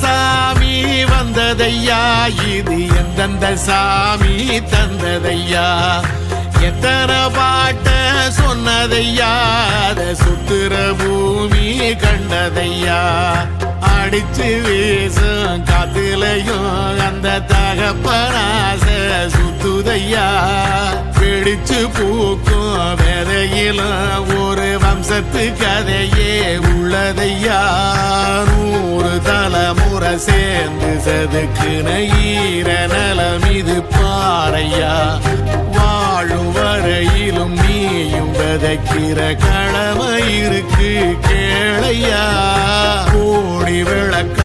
சாமி வந்ததையா, இது எந்தெந்த சாமி தந்ததையா, எத்தனை பாட்ட சொன்னதையா, அத சுத்துற பூமி கண்டதையா, அடிச்சு வீசும் காத்துலையும் அந்த தகப்பனாச சுத்துதையா, பிடிச்சு பூக்கும் வேதையிலும் ஒரு வம்சத்து கதையே உள்ளதையா, 100 தலைமுறை சேர்ந்து செதுக்குன ஈர நலம் இது பாறையா, வாழும் வரையிலும் நீயும் விதைக்கிற கடமை இருக்கு கேளையா, கோடி விளக்க